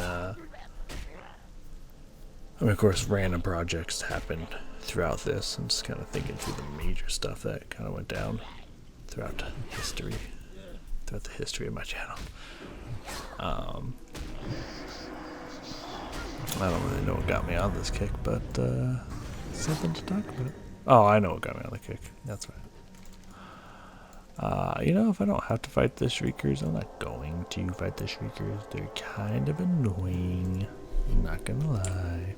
I mean, of course, random projects happened throughout this. I'm just kind of thinking through the major stuff that kind of went down throughout history, throughout the history of my channel. I don't really know what got me on this kick, but something to talk about. Oh, I know what got me on the kick. That's right. You know, if I don't have to fight the Shriekers, I'm not going to fight the Shriekers. They're kind of annoying. I'm not gonna lie.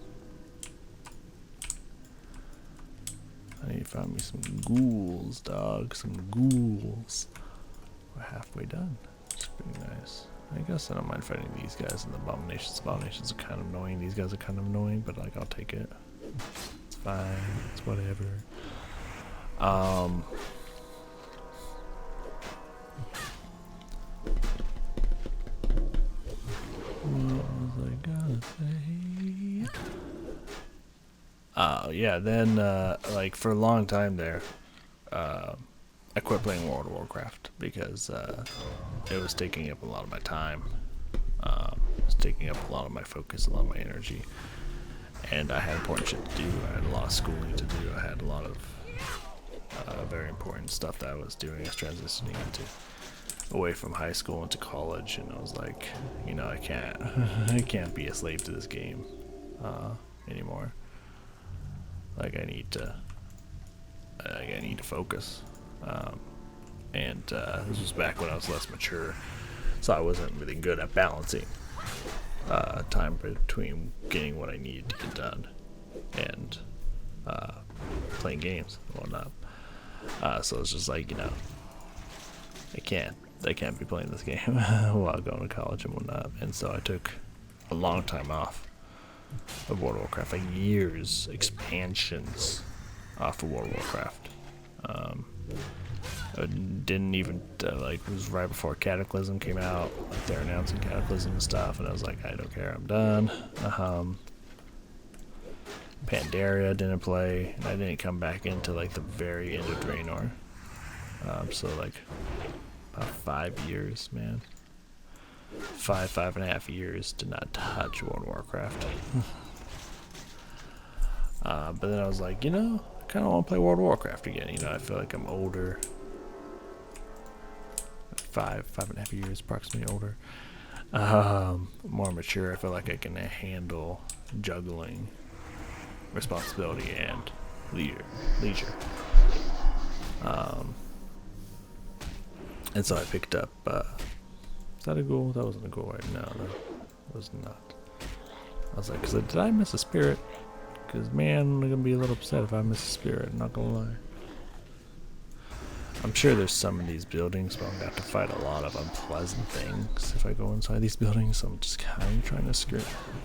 I need to find me some ghouls, dog. Some ghouls. We're halfway done. It's pretty nice. I guess I don't mind fighting these guys and the abominations. Abominations are kind of annoying. These guys are kind of annoying, but like I'll take it. It's fine. It's whatever. What was I gonna say? Yeah, then like for a long time there, I quit playing World of Warcraft because it was taking up a lot of my time. It was taking up a lot of my focus, a lot of my energy, and I had important shit to do. I had a lot of schooling to do. I had a lot of very important stuff that I was doing. I was transitioning away from high school into college, and I was like, you know, I can't be a slave to this game anymore. Like I need to focus. And this was back when I was less mature, so I wasn't really good at balancing time between getting what I needed to get done and playing games and whatnot. So it's just like, you know, I can't be playing this game while going to college and whatnot. And so I took a long time off of World of Warcraft, like years, expansions off of World of Warcraft. I didn't even like, it was right before Cataclysm came out, like they're announcing Cataclysm and stuff, and I was like, I don't care, I'm done. Pandaria didn't play, and I didn't come back into like the very end of Draenor. So like about 5 years, man. 5.5 years did not touch World of Warcraft. But then I was like, you know, I kind of want to play World of Warcraft again. You know, I feel like I'm older. 5.5 years approximately older. More mature. I feel like I can handle juggling responsibility and leisure. And so I picked up, is that a goal? That wasn't a goal, right? No, that was not. I was like, did I miss a spirit? Because, man, I'm going to be a little upset if I miss a spirit, I'm not going to lie. I'm sure there's some in these buildings, but I'm going to have to fight a lot of unpleasant things if I go inside these buildings, so I'm just kind of trying to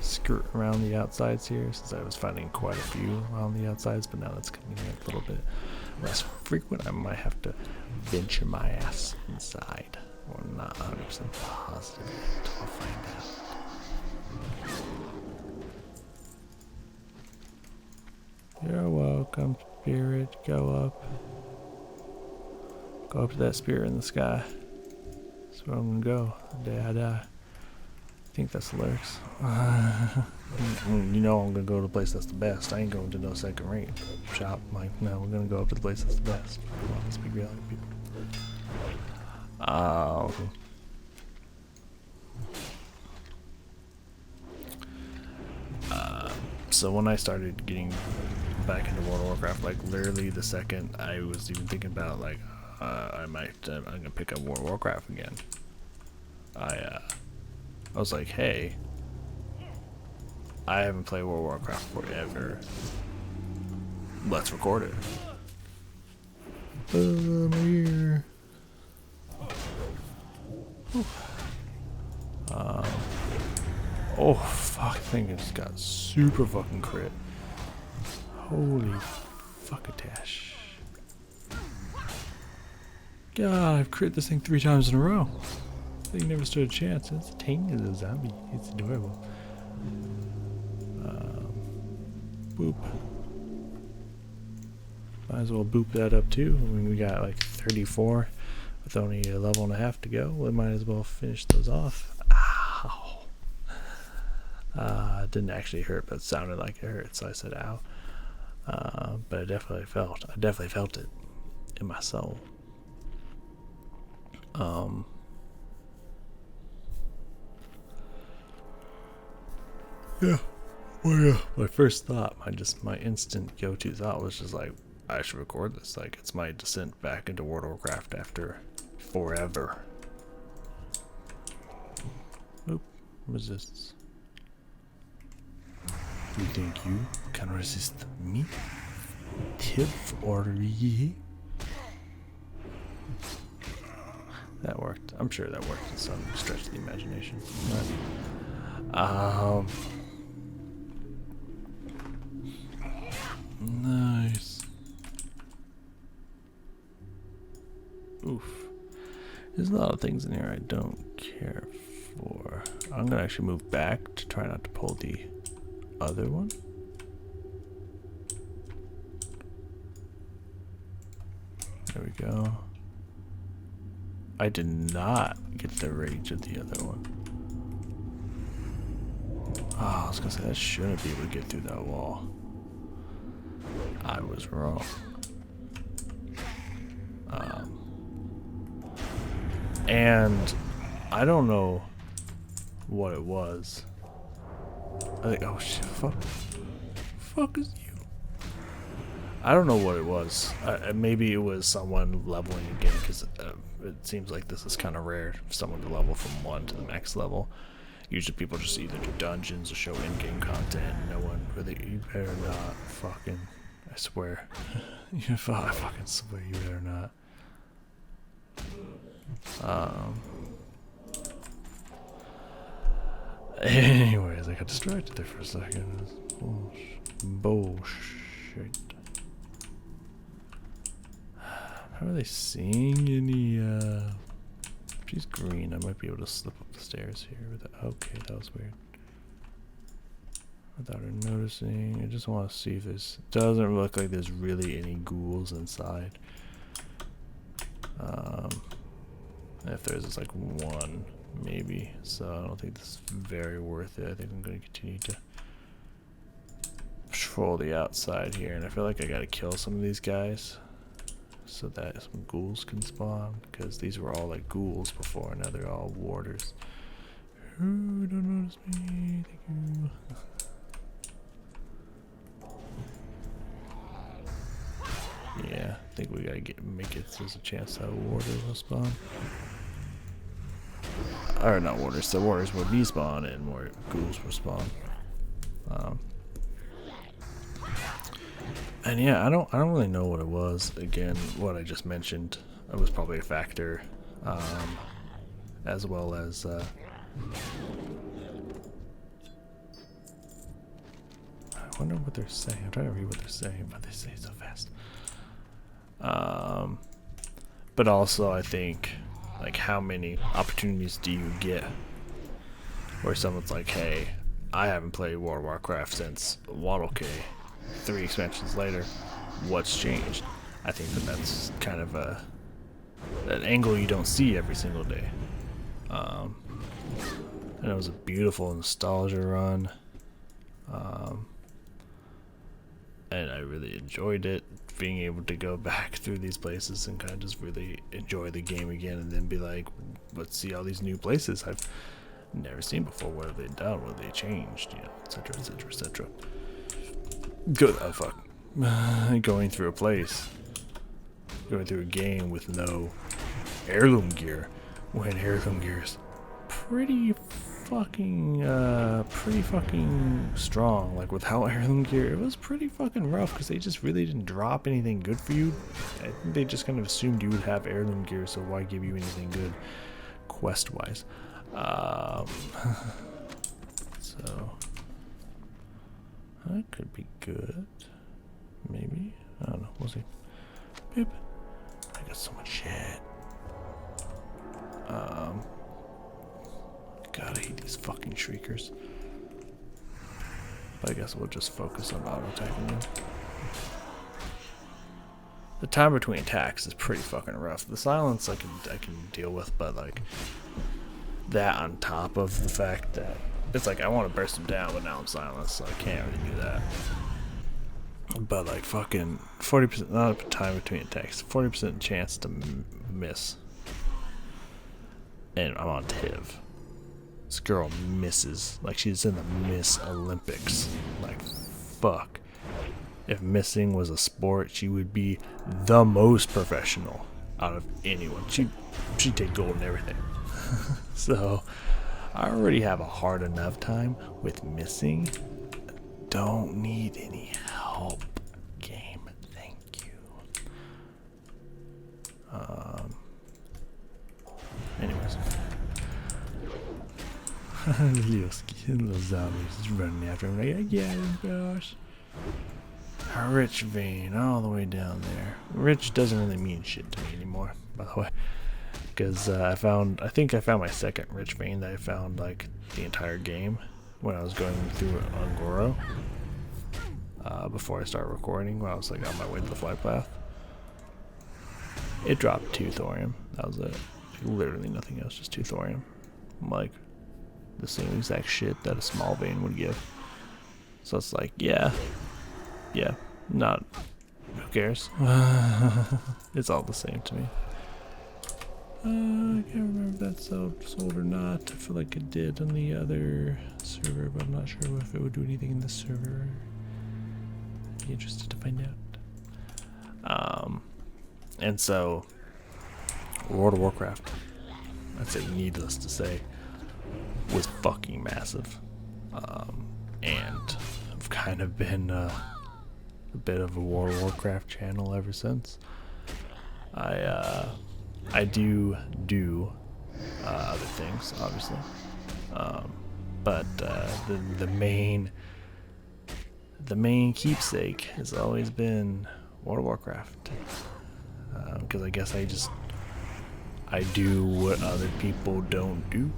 skirt around the outsides here, since I was fighting quite a few around the outsides, but now that's coming in a little bit less frequent. I might have to venture my ass inside. I'm not 100% positive until I find out. You're welcome, spirit. Go up. Go up to that spirit in the sky. That's where I'm gonna go the day I die. I think that's the lyrics. You know I'm gonna go to the place that's the best. I ain't going to no second rate shop. Like, no, we're gonna go up to the place that's the best. Come on, let's be reality people. So when I started getting back into World of Warcraft, like literally the second I was even thinking about like I'm gonna pick up World of Warcraft again, I was like, hey, I haven't played World of Warcraft forever, let's record it. I'm here. Oh fuck, I think it just got super fucking crit. Holy fuckatash. God, I've crit this thing 3 times in a row. This thing never stood a chance. It's tame as a zombie. It's adorable. Boop. Might as well boop that up too. I mean, we got like 34 with only a level and a half to go. We might as well finish those off. Ow. It didn't actually hurt, but it sounded like it hurt, so I said ow. But I definitely felt it in my soul. Yeah. Well, yeah. My first thought, my instant go-to thought was just like, I should record this. Like, it's my descent back into World of Warcraft after forever. Oop, resist. You think you can resist me? Tiff or ye? That worked. I'm sure that worked in some stretch of the imagination. But, nice. Oof. There's a lot of things in here I don't care for. I'm gonna actually move back to try not to pull the other one. There we go. I did not get the rage of the other one. Oh, I was gonna say that shouldn't be able to get through that wall. I was wrong. And I don't know what it was. I think, oh shit, fuck is you? I don't know what it was. Maybe it was someone leveling again, because it seems like this is kind of rare for someone to level from 1 to the next level. Usually people just either do dungeons or show in-game content. No one really, you better not fucking, I swear. I fucking swear you better not. Anyways, I got distracted there for a second. Bullshit. How are they seeing any, she's green. I might be able to slip up the stairs here with it. Okay, that was weird. Without her noticing. I just want to see if there's, doesn't look like there's really any ghouls inside. If there's, it's like one, maybe. So I don't think this is very worth it. I think I'm going to continue to patrol the outside here. And I feel like I got to kill some of these guys so that some ghouls can spawn. Because these were all like ghouls before. Now they're all warders. Ooh, don't notice me. Thank you. Yeah, I think we gotta make it so there's a chance that warders will spawn. Or not warders, the warders will despawn and more ghouls will spawn. And yeah, I don't really know what it was. Again, what I just mentioned, it was probably a factor, as well as I wonder what they're saying. I'm trying to read what they're saying, but they say it so fast. But also I think, like, how many opportunities do you get where someone's like, hey, I haven't played World of Warcraft since Waddle K, 3 expansions later, what's changed? I think that's kind of an angle you don't see every single day. And it was a beautiful nostalgia run, and I really enjoyed it, being able to go back through these places and kind of just really enjoy the game again, and then be like, let's see all these new places I've never seen before. What have they done? What have they changed? You know, etc., etc., etc. Good. Oh fuck. Going through a place, going through a game with no heirloom gear, when heirloom gear is pretty fucking strong. Like, without heirloom gear, it was pretty fucking rough, because they just really didn't drop anything good for you. I think they just kind of assumed you would have heirloom gear, so why give you anything good quest wise? So that could be good, maybe. I don't know, we'll see. Beep. I got so much shit. God, I hate these fucking shriekers. But I guess we'll just focus on auto-attacking them. The time between attacks is pretty fucking rough. The silence I can deal with, but like that on top of the fact that it's like I want to burst them down, but now I'm silenced, so I can't really do that. But like fucking 40%, not a time between attacks, 40% chance to miss. And I'm on Tiv. This girl misses. Like she's in the Miss Olympics. Like fuck. If missing was a sport, she would be the most professional out of anyone. She'd take gold and everything. So I already have a hard enough time with missing. Don't need any help. Game, thank you. Anyways. little zombies just running after him. Like, yeah, gosh. Rich vein all the way down there. Rich doesn't really mean shit to me anymore, by the way. Because I think I found my second rich vein that I found like the entire game when I was going through it on Goro. Before I started recording, when I was like on my way to the flight path. It dropped 2 thorium. That was it. Literally nothing else, just 2 thorium. Like the same exact shit that a small vein would give. So it's like, yeah, not. Who cares? It's all the same to me. I can't remember if that sold or not. I feel like it did on the other server, but I'm not sure if it would do anything in this server. Be interested to find out. And so, World of Warcraft, I'd say needless to say, was fucking massive. And I've kind of been a bit of a World of Warcraft channel ever since. I do other things, obviously, but the main keepsake has always been World of Warcraft, because I guess I do what other people don't do,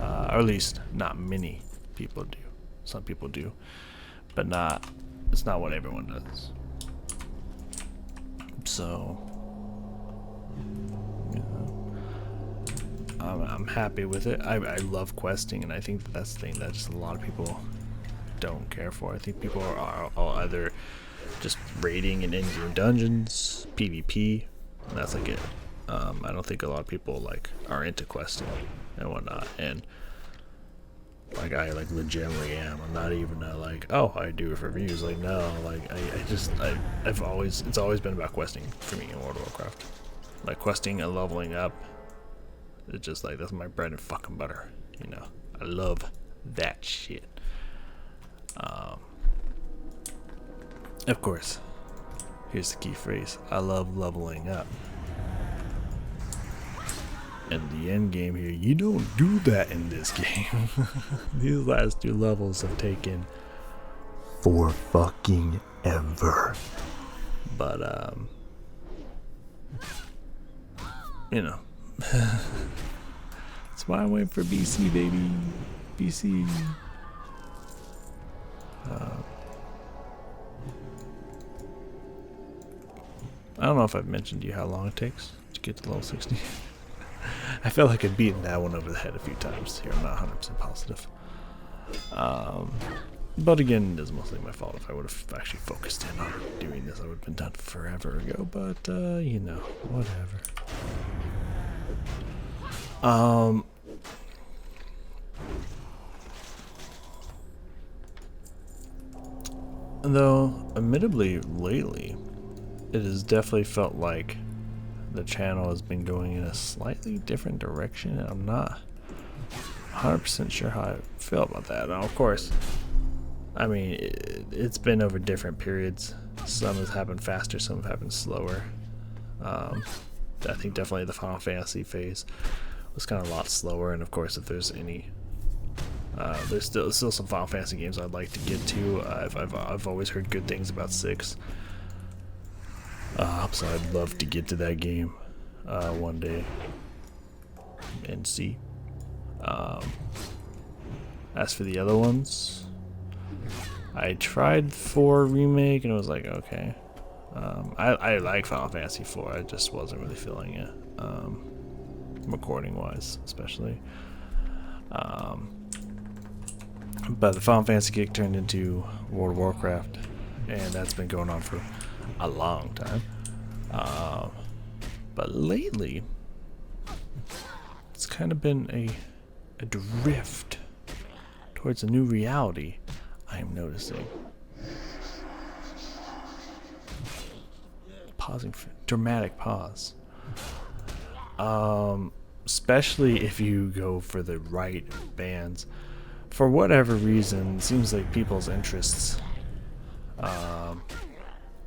or at least not many people do. Some people do, but it's not what everyone does. So, you know, I'm happy with it. I love questing, and I think that's the thing that just a lot of people don't care for. I think people are either just raiding in in-game dungeons, PvP, and that's like it. I don't think a lot of people like are into questing and whatnot, and like I like legitimately am. I'm not even like, oh, I do it for views. Like no, like it's always been about questing for me in World of Warcraft. Like questing and leveling up. It's just like that's my bread and fucking butter. You know, I love that shit. Of course, here's the key phrase. I love leveling up. And the end game here, you don't do that in this game. These last 2 levels have taken for fucking ever. But you know, that's why I'm waiting for BC, baby. BC. I don't know if I've mentioned to you how long it takes to get to level 60. I feel like I've beaten that one over the head a few times here. I'm not 100% positive. But again, it's mostly my fault. If I would have actually focused in on doing this, I would have been done forever ago. But, you know, whatever. Though, admittedly, lately, it has definitely felt like the channel has been going in a slightly different direction, and I'm not 100% sure how I feel about that. Now, of course, I mean, it's been over different periods. Some has happened faster, some have happened slower. I think definitely the Final Fantasy phase was kind of a lot slower, and of course, if there's any, there's still some Final Fantasy games I'd like to get to. I've always heard good things about 6. So I'd love to get to that game one day and see. As for the other ones, I tried 4 remake and it was like, okay. I like Final Fantasy 4, I just wasn't really feeling it, recording wise especially. But the Final Fantasy kick turned into World of Warcraft, and that's been going on for a long time. But lately, it's kind of been a drift towards a new reality, I am noticing. Pausing, dramatic pause. Especially if you go for the right bands. For whatever reason, it seems like people's interests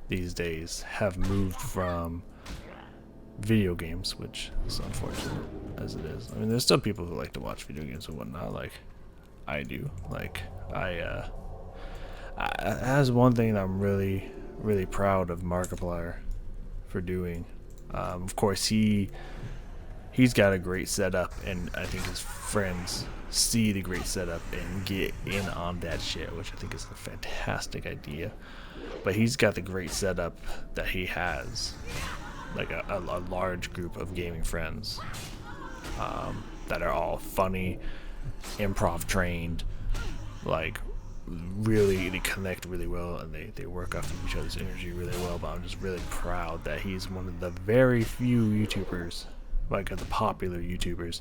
these days have moved from video games, which is unfortunate as it is. I mean, there's still people who like to watch video games and whatnot, like I do. Like that's one thing that I'm really, really proud of Markiplier for doing. Of course, he's got a great setup, and I think his friends see the great setup and get in on that shit, which I think is a fantastic idea. But he's got the great setup that he has, like a large group of gaming friends that are all funny, improv trained, like really they connect really well, and they work off of each other's energy really well. But I'm just really proud that he's one of the very few YouTubers, like the popular YouTubers,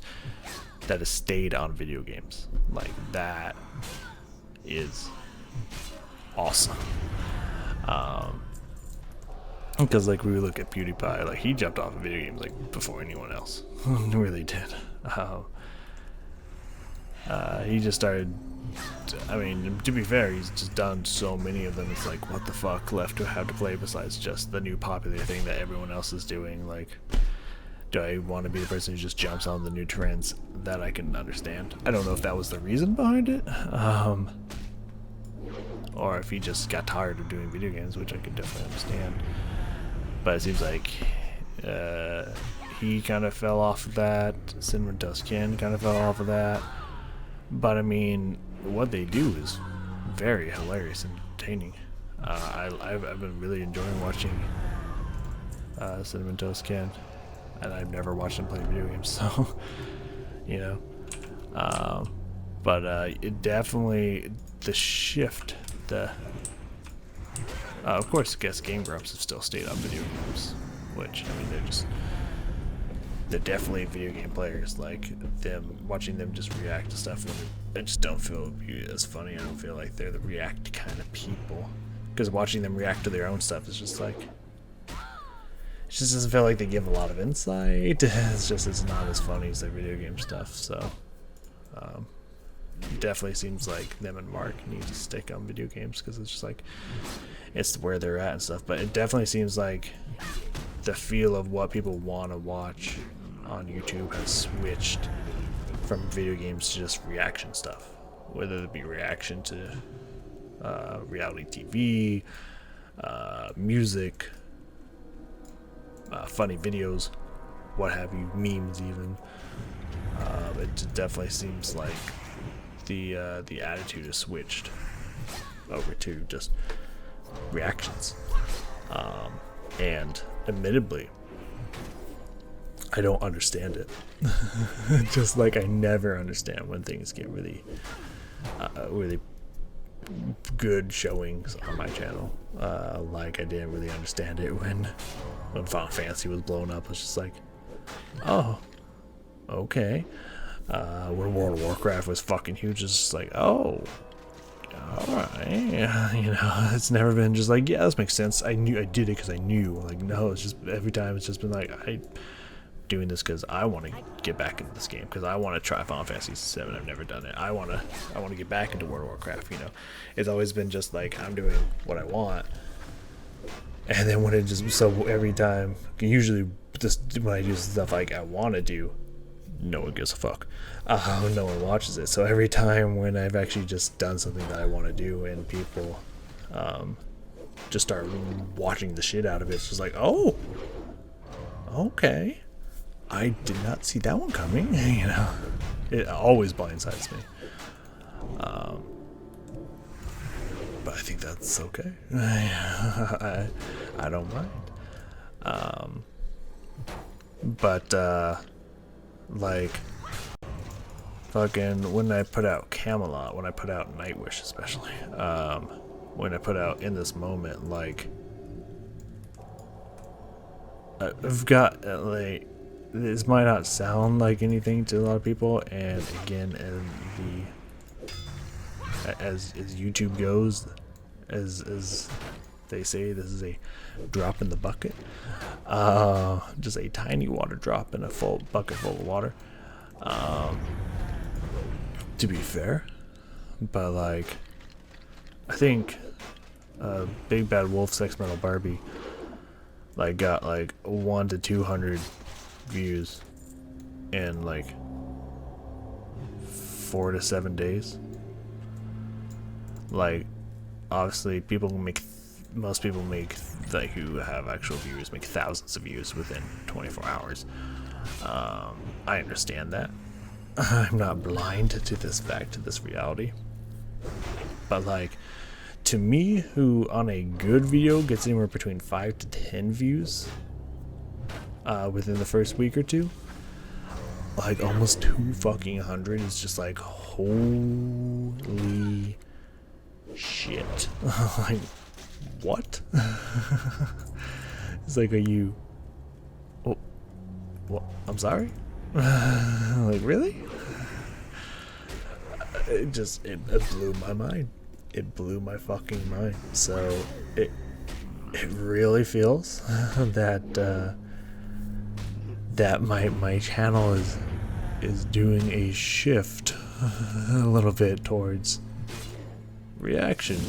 that has stayed on video games. Like, that is awesome. Because like we look at PewDiePie, like he jumped off of video games like before anyone else really did. He just started. I mean, to be fair, he's just done so many of them. It's like, what the fuck left to have to play besides just the new popular thing that everyone else is doing? Like, do I want to be the person who just jumps on the new trends? That I can understand. I don't know if that was the reason behind it, or if he just got tired of doing video games, which I could definitely understand. But it seems like he kind of fell off of that. Cinnamon Toast Ken kind of fell off of that. But I mean, what they do is very hilarious and entertaining. I've been really enjoying watching Cinnamon Toast Ken, and I've never watched him play video games, so you know. But it definitely, the shift, of course, I guess Game Grumps have still stayed on video games, which, I mean, they're definitely video game players. Like, watching them just react to stuff, I just don't feel as funny. I don't feel like they're the react kind of people, because watching them react to their own stuff is just like, it just doesn't feel like they give a lot of insight. It's not as funny as their video game stuff. So it definitely seems like them and Mark need to stick on video games, because it's just like, it's where they're at and stuff. But it definitely seems like the feel of what people want to watch on YouTube has switched from video games to just reaction stuff, whether it be reaction to reality TV, music, funny videos, what have you, memes even. It definitely seems like the attitude has switched over to just reactions. And admittedly, I don't understand it. Just like I never understand when things get really really good showings on my channel. Like I didn't really understand it when Final Fantasy was blowing up. It's just like, oh, okay. When World of Warcraft was fucking huge, it's just like, oh, alright. You know, it's never been just like, yeah, this makes sense. I did it because I knew. Like, no, it's just every time it's just been like, I'm doing this because I want to get back into this game, because I want to try Final Fantasy 7. I've never done it. I want to get back into World of Warcraft. You know, it's always been just like, I'm doing what I want. And then when it just, so every time, usually just when I do stuff like I want to do, no one gives a fuck. No one watches it. So every time when I've actually just done something that I want to do and people just start watching the shit out of it, it's just like, oh, okay, I did not see that one coming. You know, it always blindsides me. But I think that's okay. I don't mind. But like, fucking when I put out Camelot, when I put out Nightwish, especially, when I put out In This Moment, like, I've got like, this might not sound like anything to a lot of people, and again, as YouTube goes, as they say, this is a drop in the bucket, just a tiny water drop in a full bucket full of water. To be fair, but like, I think Big Bad Wolf Sex Metal Barbie like got like 1 to 200 views in like 4 to 7 days. Like, obviously most people make, like, who have actual viewers make thousands of views within 24 hours. I understand that. I'm not blind to this fact, to this reality. But like, to me, who on a good video gets anywhere between 5 to 10 views within the first week or two, like almost 200 is just like, holy shit. Like, what? It's like, are you, oh, what? I'm sorry? Like, really? It blew my mind. It blew my fucking mind. So it really feels that that my channel is doing a shift a little bit towards reaction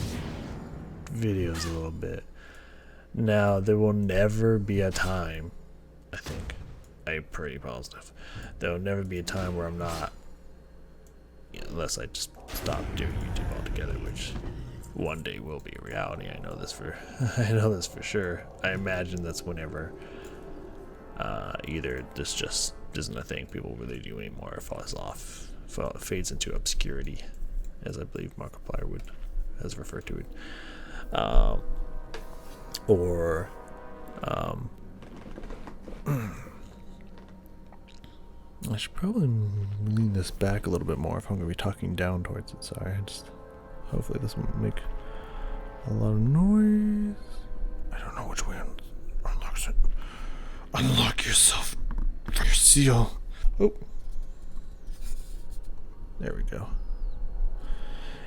videos a little bit. Now, there will never be a time, I think, I'm pretty positive, there will never be a time where I'm not, unless I just stop doing YouTube altogether, which one day will be a reality. I know this for sure. I imagine that's whenever either this just isn't a thing people really do anymore, or falls off, fades into obscurity, as I believe Markiplier has referred to it, or I should probably lean this back a little bit more if I'm going to be talking down towards it. Sorry, hopefully this won't make a lot of noise. I don't know which way unlocks it. Unlock yourself for your seal. Oh, there we go.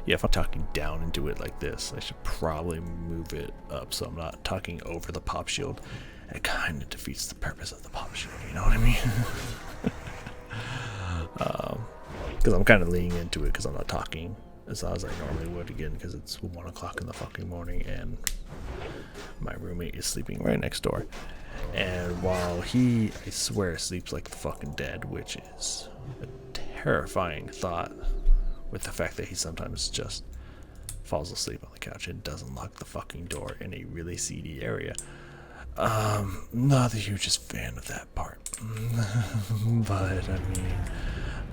Yeah, if I'm talking down into it like this, I should probably move it up so I'm not talking over the pop shield. It kind of defeats the purpose of the pop shield, you know what I mean? Because I'm kind of leaning into it because I'm not talking as loud as I normally would, again, because it's 1 o'clock in the fucking morning and my roommate is sleeping right next door. And while he, I swear, sleeps like the fucking dead, which is a terrifying thought, with the fact that he sometimes just falls asleep on the couch and doesn't lock the fucking door in a really seedy area. Not the hugest fan of that part. But, I mean,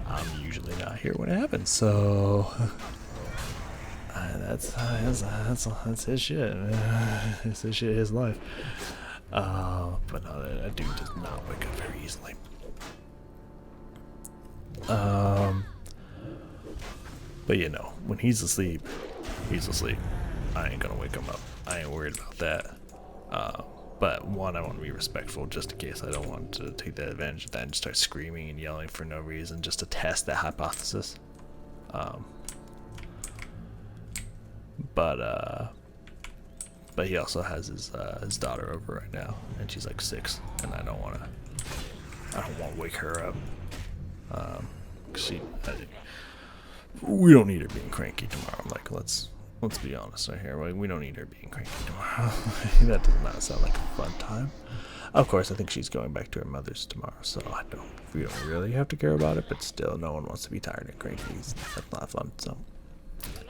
I'm usually not here when it happens, so that's his shit. It's his shit, his life. But no, that dude does not wake up very easily. But you know, when he's asleep, he's asleep. I ain't gonna wake him up. I ain't worried about that. But one, I want to be respectful just in case. I don't want to take that advantage of that and start screaming and yelling for no reason just to test that hypothesis. But he also has his daughter over right now, and she's like 6, and I don't want to wake her up. We don't need her being cranky tomorrow. Like, let's be honest right here. Like, we don't need her being cranky tomorrow. That does not sound like a fun time. Of course, I think she's going back to her mother's tomorrow, so we don't really have to care about it. But still, no one wants to be tired and cranky. That's not fun. So,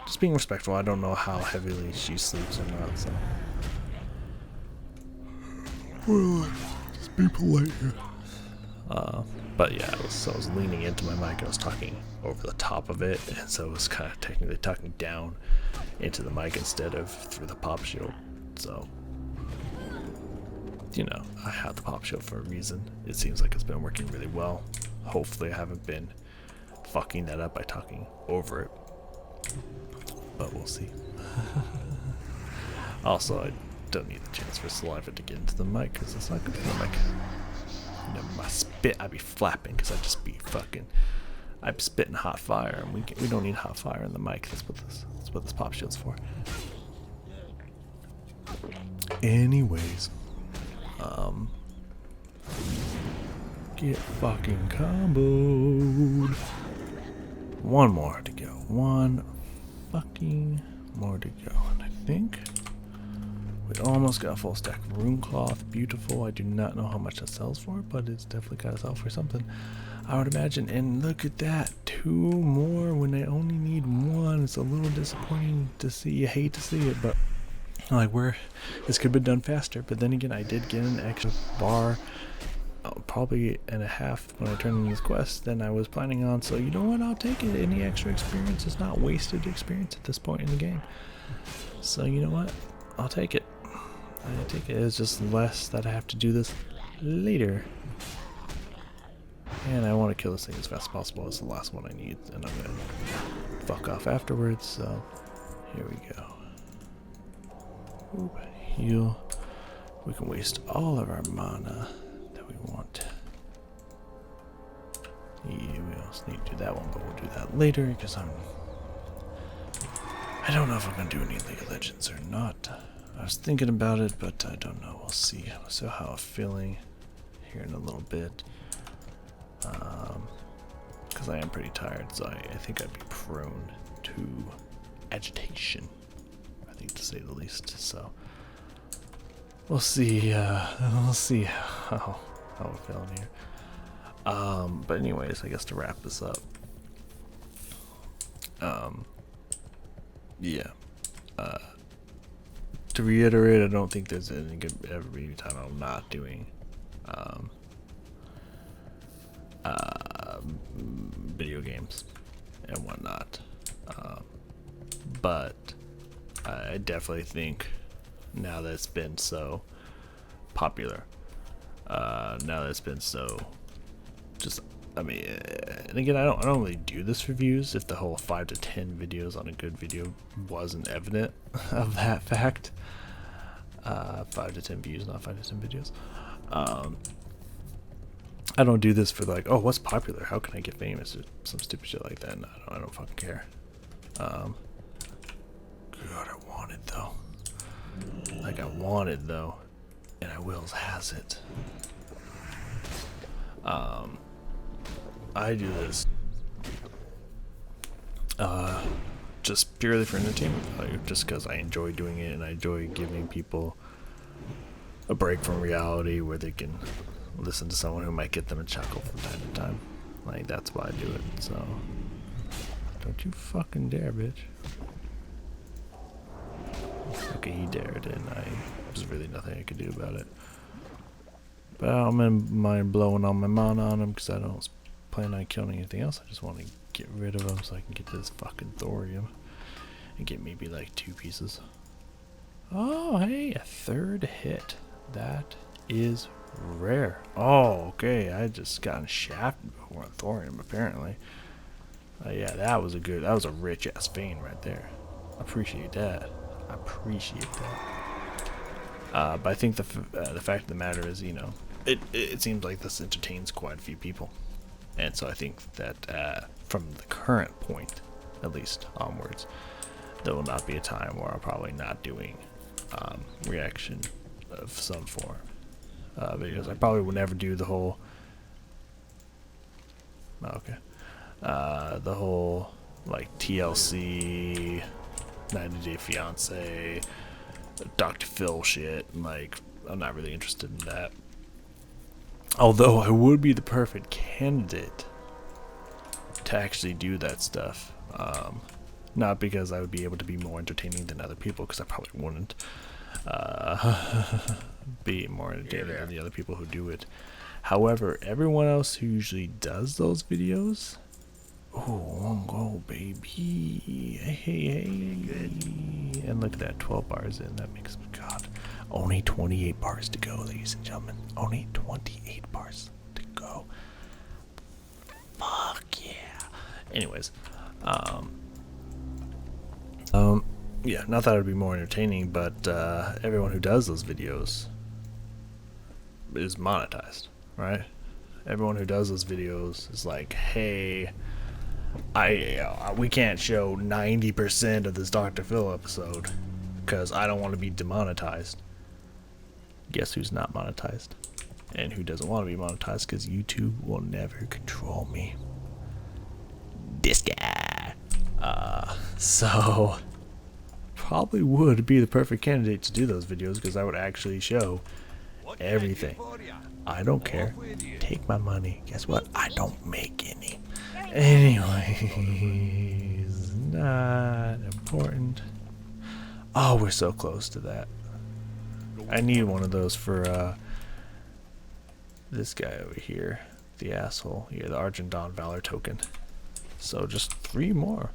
just being respectful. I don't know how heavily she sleeps or not. So, well, just be polite here. But yeah, I was leaning into my mic. I was talking over the top of it, and so I was kind of technically talking down into the mic instead of through the pop shield. So, you know, I have the pop shield for a reason. It seems like it's been working really well. Hopefully I haven't been fucking that up by talking over it. But we'll see. Also, I don't need the chance for saliva to get into the mic because it's not good for the mic. You know, my spit, I'd be flapping because I'd just be fucking. I'm spitting hot fire, and we don't need hot fire in the mic. That's what this pop shield's for. Anyways, get fucking comboed. One more to go. One fucking more to go, and I think we almost got a full stack of rune cloth. Beautiful. I do not know how much that sells for, but it's definitely got to sell for something, I would imagine. And look at that, 2 more when I only need 1. It's a little disappointing to see. You hate to see it, but like this could have been done faster. But then again, I did get an extra bar, probably and a half when I turned in this quest than I was planning on. So you know what? I'll take it. Any extra experience is not wasted experience at this point in the game. So you know what? I'll take it. I take it. It's just less that I have to do this later. And I want to kill this thing as fast as possible. It's the last one I need, and I'm gonna fuck off afterwards. So here we go. Oop, heal. We can waste all of our mana that we want. Yeah, we also need to do that one, but we'll do that later because I don't know if I'm gonna do any League of Legends or not. I was thinking about it, but I don't know. We'll see. So how I'm feeling here in a little bit. Because I am pretty tired, so I think I'd be prone to agitation, I think, to say the least. So we'll see. We'll see how we're feeling here. But anyways, I guess to wrap this up. Yeah. To reiterate, I don't think there's any good ever be time I'm not doing video games and whatnot, but I definitely think now that it's been so popular, now that it's been so just, I mean, and again, I don't really do this for views. If the whole 5 to 10 videos on a good video wasn't evident of that fact, 5 to 10 views, not 5 to 10 videos. I don't do this for like, oh, what's popular? How can I get famous? Or some stupid shit like that. No, I don't fucking care. God, I want it though. Like I want it though, and I wills has it. I do this just purely for entertainment value, just because I enjoy doing it and I enjoy giving people a break from reality where they can listen to someone who might get them a chuckle from time to time. Like, that's why I do it. So don't you fucking dare, bitch. Okay, he dared, and there's really nothing I could do about it. But I don't mind blowing all my mana on him because I don't plan on killing anything else. I just want to get rid of him so I can get this fucking thorium and get maybe like 2 pieces. Oh, hey, a 3rd hit. That is rare. Oh, okay. I just gotten shafted before on thorium, apparently. Yeah, that was a rich ass vein right there. Appreciate that. But I think the fact of the matter is, you know, it seems like this entertains quite a few people, and so I think that from the current point, at least onwards, there will not be a time where I'm probably not doing reaction of some form, because I probably would never do the whole. The whole like TLC, 90 Day Fiance, Dr. Phil shit. Like, I'm not really interested in that. Although I would be the perfect candidate to actually do that stuff. Not because I would be able to be more entertaining than other people, because I probably wouldn't be more entertaining than the other people who do it. However, everyone else who usually does those videos, oh, baby, hey, and look at that, 12 bars in. That makes, God, only 28 bars to go, ladies and gentlemen. Only 28 bars to go. Fuck yeah. Anyways, yeah, not that it would be more entertaining, but everyone who does those videos is monetized, right? Everyone who does those videos is like, hey, we can't show 90% of this Dr. Phil episode because I don't want to be demonetized. Guess who's not monetized? And who doesn't want to be monetized, because YouTube will never control me. This guy. So probably would be the perfect candidate to do those videos, because I would actually show everything. I don't care. Take my money. Guess what? I don't make any. Anyways, not important. Oh, we're so close to that. I need one of those for this guy over here, the asshole. Yeah, the Argent Dawn Valor token. So just three more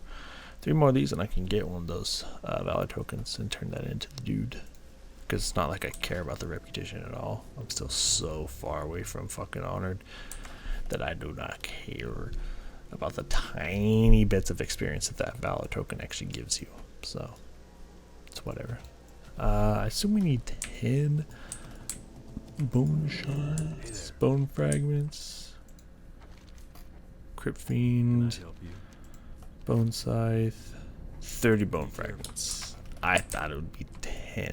of these, and I can get one of those Valor tokens and turn that into the dude. Because it's not like I care about the reputation at all. I'm still so far away from fucking Honored that I do not care about the tiny bits of experience that Valor token actually gives you. So it's whatever. I assume we need 10 bone shards, bone fragments, Crypt Fiend, bone scythe, 30 bone fragments. I thought it would be 10,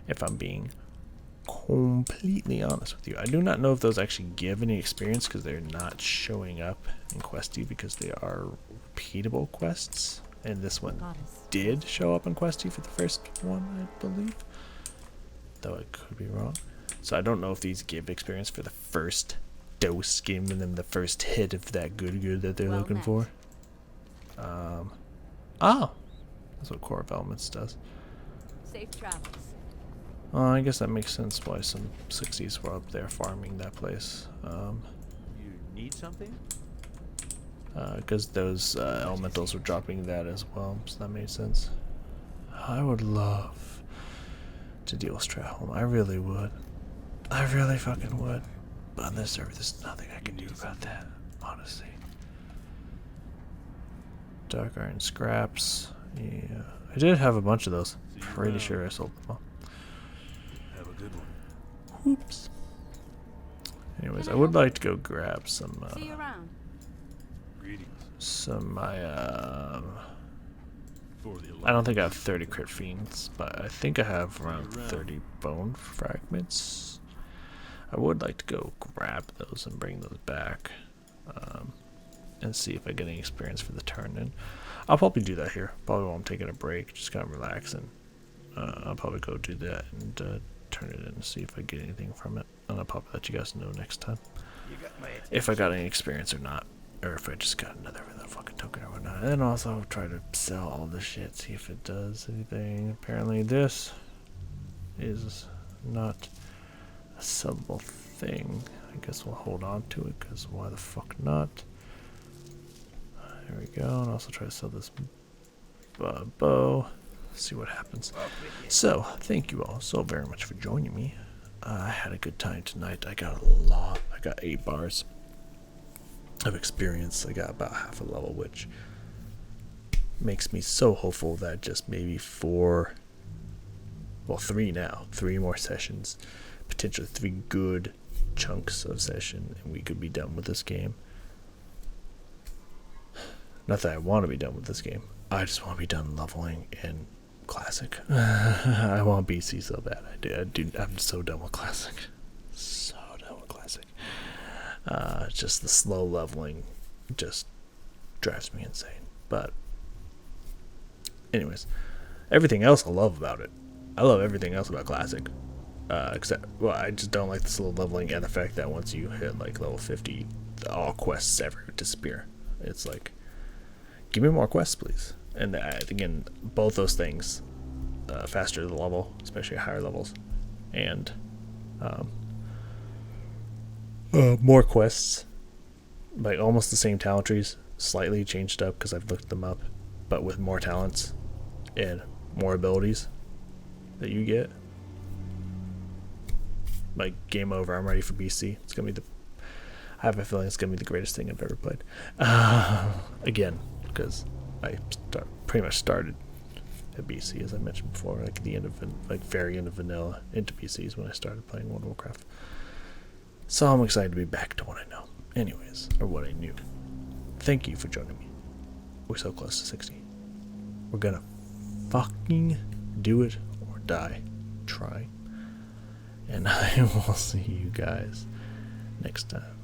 if I'm being completely honest with you. I do not know if those actually give any experience, because they're not showing up in Questy, because they are repeatable quests. And this one did show up in Questy for the first one, I believe. Though I could be wrong. So I don't know if these give experience for the first dose, giving them the first hit of that good that they're looking for. Oh, that's what Core of Elements does. Safe travels. I guess that makes sense why some 60s were up there farming that place. You need something? Because those elementals were dropping that as well, so that made sense. I would love to deal with Stratholm. I really would. I really fucking would. But on this server, there's nothing I can do about that, honestly. Dark Iron Scraps. Yeah. I did have a bunch of those. Pretty sure I sold them all. Have a good one. Oops. Anyways, I would like to go grab some, See you around. I don't think I have 30 Crypt Fiends, but I think I have around 30 bone fragments. I would like to go grab those and bring those back, and see if I get any experience for the turn. And I'll probably do that here, probably while I'm taking a break, just kind of relaxing. I'll probably go do that and turn it in and see if I get anything from it, and I'll probably let you guys know next time if I got any experience or not. Or if I just got another fucking token or whatnot. And then also try to sell all this shit, see if it does anything. Apparently this is not a sellable thing. I guess we'll hold on to it, because why the fuck not? There we go. And also try to sell this bow. See what happens. So, thank you all so very much for joining me. I had a good time tonight. I got 8 bars of experience. I got about half a level, which makes me so hopeful that just maybe 3 more sessions, potentially 3 good chunks of session, and we could be done with this game. Not that I want to be done with this game, I just want to be done leveling in Classic. I want BC so bad. I'm so done with Classic. So done with Classic. Just the slow leveling just drives me insane. But anyways, everything else I love about it. I love everything else about Classic. Except, well, I just don't like the slow leveling and the fact that once you hit like level 50, all quests ever disappear. It's like, give me more quests, please. And again, both those things, faster the level, especially at higher levels, and more quests, like almost the same talent trees, slightly changed up because I've looked them up, but with more talents and more abilities that you get. Like, game over, I'm ready for BC. It's gonna be I have a feeling it's gonna be the greatest thing I've ever played. Again, because I pretty much started at BC, as I mentioned before, like the end of very end of vanilla into BCs when I started playing World of Warcraft. So I'm excited to be back to what I know, anyways, or what I knew. Thank you for joining me. We're so close to 60. We're gonna fucking do it or die. Try. And I will see you guys next time.